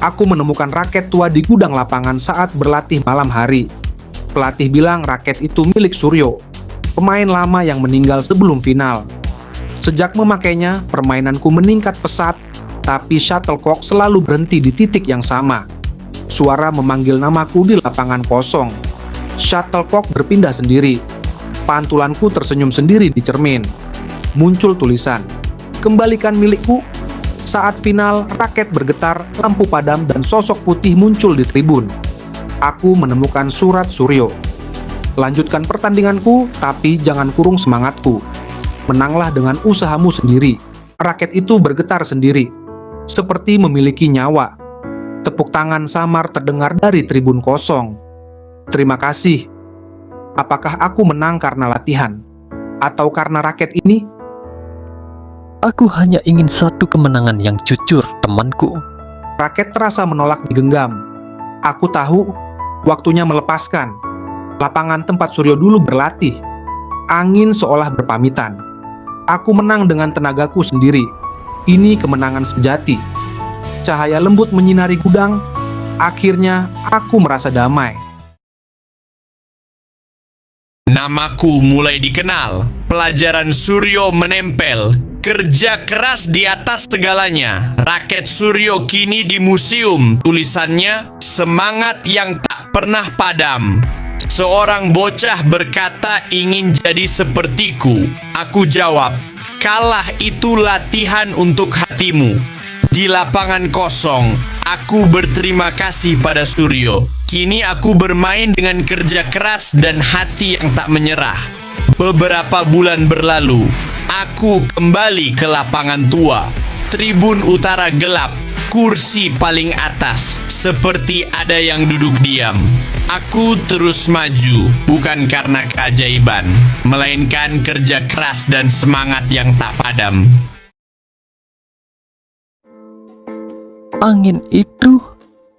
Aku menemukan raket tua di gudang lapangan saat berlatih malam hari. Pelatih bilang raket itu milik Suryo, pemain lama yang meninggal sebelum final. Sejak memakainya, permainanku meningkat pesat, tapi shuttlecock selalu berhenti di titik yang sama. Suara memanggil namaku di lapangan kosong. Shuttlecock berpindah sendiri. Pantulanku tersenyum sendiri di cermin. Muncul tulisan, "Kembalikan milikku." Saat final, raket bergetar, lampu padam, dan sosok putih muncul di tribun. Aku menemukan surat Suryo. "Lanjutkan pertandinganku, tapi jangan kurung semangatku. Menanglah dengan usahamu sendiri." Raket itu bergetar sendiri, seperti memiliki nyawa. Tepuk tangan samar terdengar dari tribun kosong. "Terima kasih." Apakah aku menang karena latihan? Atau karena raket ini? Aku hanya ingin satu kemenangan yang jujur, temanku. Raket terasa menolak digenggam. Aku tahu, waktunya melepaskan. Lapangan tempat Suryo dulu berlatih. Angin seolah berpamitan. Aku menang dengan tenagaku sendiri. Ini kemenangan sejati. Cahaya lembut menyinari gudang. Akhirnya, aku merasa damai. Namaku mulai dikenal. Pelajaran Suryo menempel. Kerja keras di atas segalanya. Raket Suryo kini di museum. Tulisannya, "Semangat yang tak pernah padam." Seorang bocah berkata ingin jadi sepertiku. Aku jawab, "Kalah itu latihan untuk hatimu." Di lapangan kosong, aku berterima kasih pada Suryo. Kini aku bermain dengan kerja keras dan hati yang tak menyerah. Beberapa bulan berlalu, aku kembali ke lapangan tua. Tribun utara gelap, kursi paling atas, seperti ada yang duduk diam. Aku terus maju, bukan karena keajaiban, melainkan kerja keras dan semangat yang tak padam. Angin itu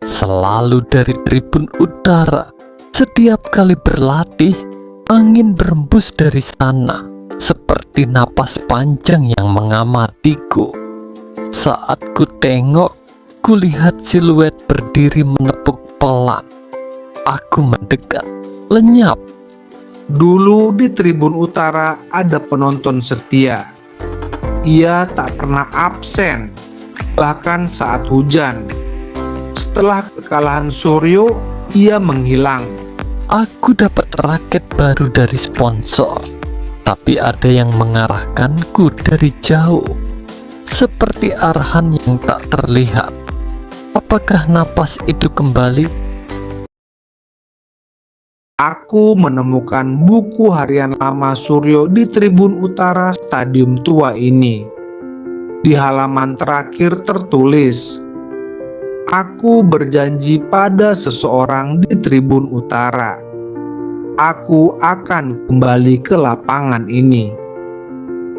selalu dari tribun utara. Setiap kali berlatih, angin berembus dari sana, seperti napas panjang yang mengamatiku. Saat ku tengok, kulihat siluet berdiri menepuk pelan. Aku mendekat, lenyap. Dulu di tribun utara ada penonton setia. Ia tak pernah absen, bahkan saat hujan. Setelah kekalahan Suryo, ia menghilang. Aku dapat raket baru dari sponsor, tapi ada yang mengarahkanku dari jauh, seperti arahan yang tak terlihat. Apakah napas itu kembali? Aku menemukan buku harian lama Suryo di tribun utara stadium tua ini. Di halaman terakhir tertulis, "Aku berjanji pada seseorang di tribun utara. Aku akan kembali ke lapangan ini."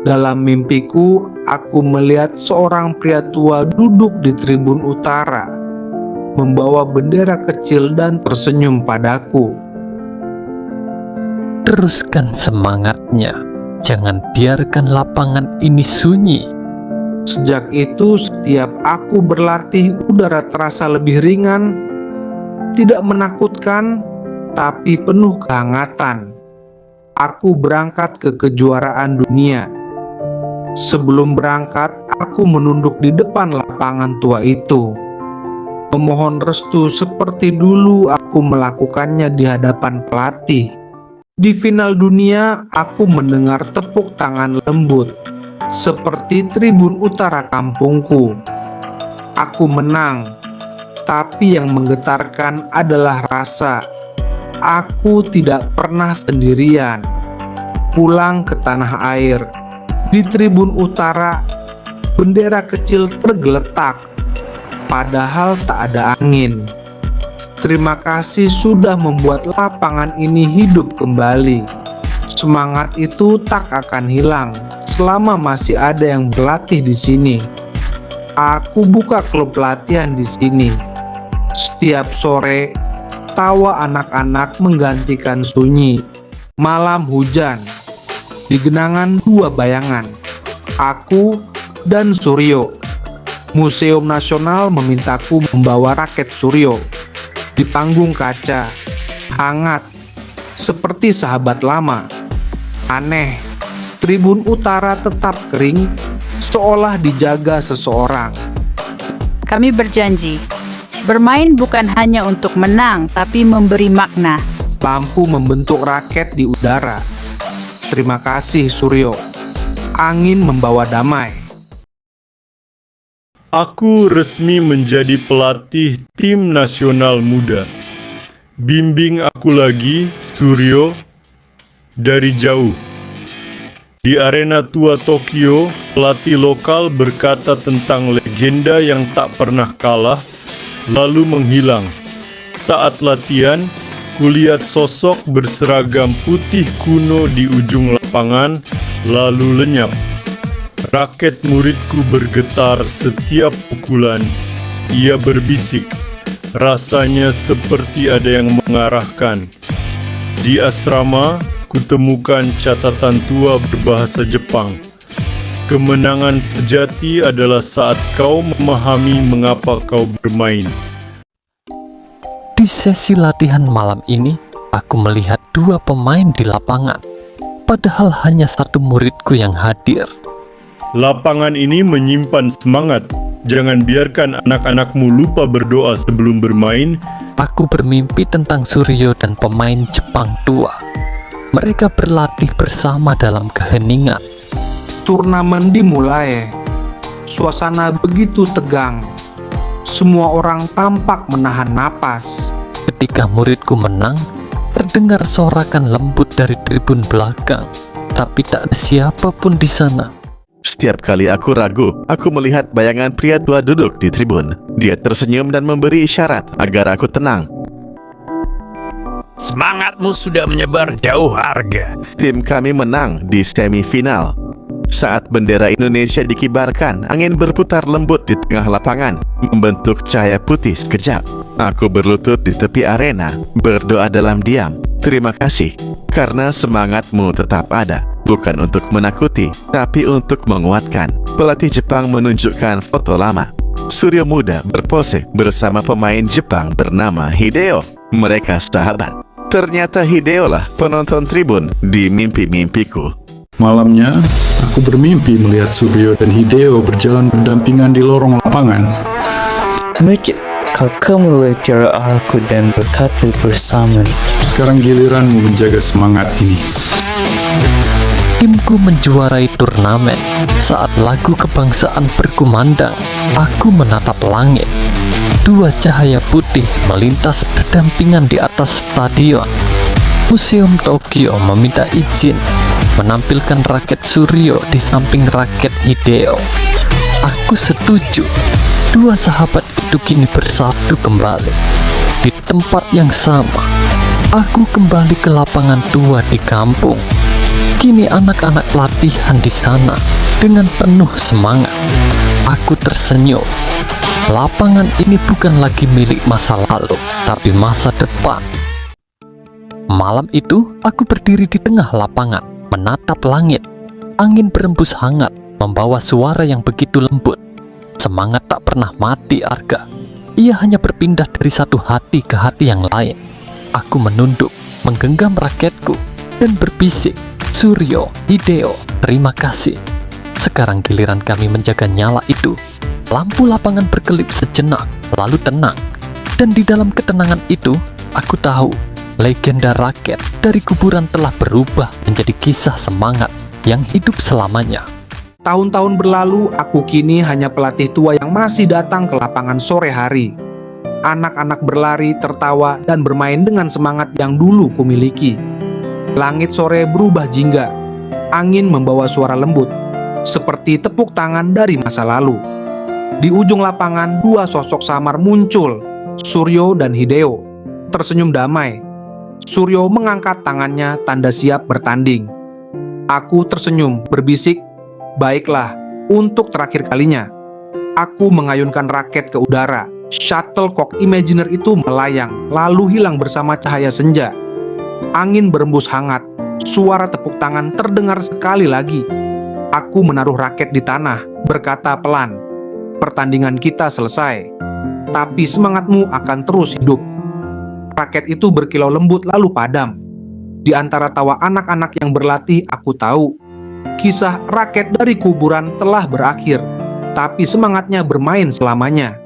Dalam mimpiku, aku melihat seorang pria tua duduk di tribun utara, membawa bendera kecil dan tersenyum padaku. Teruskan semangatnya. Jangan biarkan lapangan ini sunyi. Sejak itu, setiap aku berlatih, udara terasa lebih ringan, tidak menakutkan, tapi penuh kehangatan. Aku berangkat ke kejuaraan dunia. Sebelum berangkat, aku menunduk di depan lapangan tua itu, memohon restu seperti dulu aku melakukannya di hadapan pelatih. Di final dunia, aku mendengar tepuk tangan lembut, seperti tribun utara kampungku. Aku menang, tapi yang menggetarkan adalah rasa aku tidak pernah sendirian. Pulang ke tanah air, di tribun utara, bendera kecil tergeletak, padahal tak ada angin. Terima kasih sudah membuat lapangan ini hidup kembali. Semangat itu tak akan hilang selama masih ada yang berlatih di sini. Aku buka klub latihan di sini. Setiap sore, tawa anak-anak menggantikan sunyi. Malam hujan. Di genangan dua bayangan, aku dan Suryo. Museum Nasional memintaku membawa raket Suryo. Di panggung kaca, hangat, seperti sahabat lama. Aneh, tribun utara tetap kering, seolah dijaga seseorang. Kami berjanji, bermain bukan hanya untuk menang, tapi memberi makna. Lampu membentuk raket di udara. Terima kasih Suryo. Angin membawa damai. Aku resmi menjadi pelatih tim nasional muda. Bimbing aku lagi, Suryo, dari jauh. Di arena tua Tokyo, pelatih lokal berkata tentang legenda yang tak pernah kalah, lalu menghilang. Saat latihan, kulihat sosok berseragam putih kuno di ujung lapangan, lalu lenyap. Raket muridku bergetar setiap pukulan. Ia berbisik, rasanya seperti ada yang mengarahkan. Di asrama, kutemukan catatan tua berbahasa Jepang. Kemenangan sejati adalah saat kau memahami mengapa kau bermain. Di sesi latihan malam ini, aku melihat 2 pemain di lapangan. Padahal hanya 1 muridku yang hadir. Lapangan ini menyimpan semangat. Jangan biarkan anak-anakmu lupa berdoa sebelum bermain. Aku bermimpi tentang Suryo dan pemain Jepang tua. Mereka berlatih bersama dalam keheningan. Turnamen dimulai. Suasana begitu tegang. Semua orang tampak menahan napas. Ketika muridku menang, terdengar sorakan lembut dari tribun belakang. Tapi tak ada siapapun di sana. Setiap kali aku ragu, aku melihat bayangan pria tua duduk di tribun. Dia tersenyum dan memberi isyarat agar aku tenang. Semangatmu sudah menyebar jauh harga. Tim kami menang di semifinal. Saat bendera Indonesia dikibarkan, angin berputar lembut di tengah lapangan, membentuk cahaya putih sekejap. Aku berlutut di tepi arena, berdoa dalam diam. Terima kasih, karena semangatmu tetap ada. Bukan untuk menakuti, tapi untuk menguatkan. Pelatih Jepang menunjukkan foto lama. Suryo muda berpose bersama pemain Jepang bernama Hideo. Mereka sahabat. Ternyata Hideo lah penonton tribun di mimpi-mimpiku. Malamnya, aku bermimpi melihat Suryo dan Hideo berjalan berdampingan di lorong lapangan. Mungkin kamu melihat aku dan berkata bersama. Sekarang giliranmu menjaga semangat ini. Timku menjuarai turnamen. Saat lagu kebangsaan berkumandang, aku menatap langit. 2 cahaya putih melintas berdampingan di atas stadion. Museum Tokyo meminta izin menampilkan raket Suryo di samping raket Hideo. Aku setuju. 2 sahabat itu kini bersatu kembali. Di tempat yang sama, aku kembali ke lapangan tua di kampung. Kini anak-anak latihan di sana dengan penuh semangat. Aku tersenyum. Lapangan ini bukan lagi milik masa lalu, tapi masa depan. Malam itu, aku berdiri di tengah lapangan, menatap langit. Angin berembus hangat, membawa suara yang begitu lembut. Semangat tak pernah mati, Arga. Ia hanya berpindah dari satu hati ke hati yang lain. Aku menunduk, menggenggam raketku, dan berbisik, Suryo, Hideo, terima kasih. Sekarang giliran kami menjaga nyala itu. Lampu lapangan berkelip sejenak, lalu tenang. Dan di dalam ketenangan itu, aku tahu legenda raket dari kuburan telah berubah menjadi kisah semangat yang hidup selamanya. Tahun-tahun berlalu, aku kini hanya pelatih tua yang masih datang ke lapangan sore hari. Anak-anak berlari, tertawa, dan bermain dengan semangat yang dulu kumiliki. Langit sore berubah jingga. Angin membawa suara lembut, seperti tepuk tangan dari masa lalu. Di ujung lapangan, 2 sosok samar muncul, Suryo dan Hideo. Tersenyum damai. Suryo mengangkat tangannya tanda siap bertanding. Aku tersenyum, berbisik, baiklah, untuk terakhir kalinya. Aku mengayunkan raket ke udara. Shuttlecock imajiner itu melayang, lalu hilang bersama cahaya senja. Angin berembus hangat, suara tepuk tangan terdengar sekali lagi. Aku menaruh raket di tanah, berkata pelan, pertandingan kita selesai, tapi semangatmu akan terus hidup. Raket itu berkilau lembut lalu padam. Di antara tawa anak-anak yang berlatih, aku tahu kisah raket dari kuburan telah berakhir, tapi semangatnya bermain selamanya.